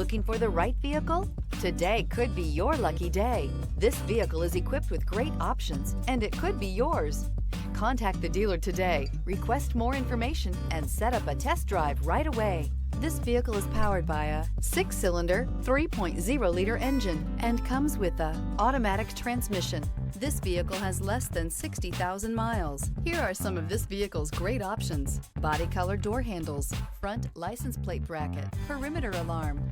Looking for the right vehicle? Today could be your lucky day. This vehicle is equipped with great options, and it could be yours. Contact the dealer today, request more information, and set up a test drive right away. This vehicle is powered by a 6-cylinder, 3.0-liter engine and comes with an automatic transmission. This vehicle has less than 60,000 miles. Here are some of this vehicle's great options: body color door handles, front license plate bracket, perimeter alarm.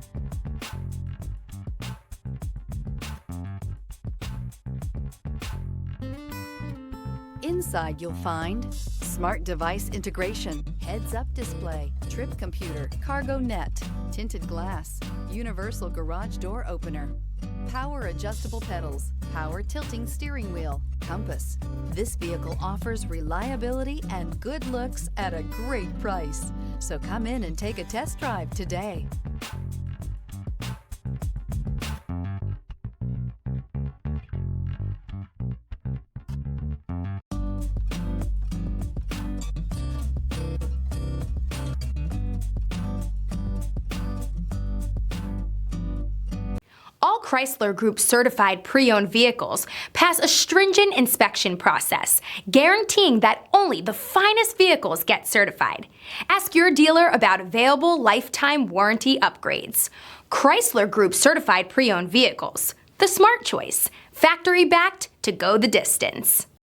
Inside you'll find smart device integration, heads-up display, trip computer, cargo net, tinted glass, universal garage door opener, power adjustable pedals, power tilting steering wheel, compass. This vehicle offers reliability and good looks at a great price. So come in and take a test drive today. All Chrysler Group certified pre-owned vehicles pass a stringent inspection process, guaranteeing that only the finest vehicles get certified. Ask your dealer about available lifetime warranty upgrades. Chrysler Group certified pre-owned vehicles, the smart choice, factory backed to go the distance.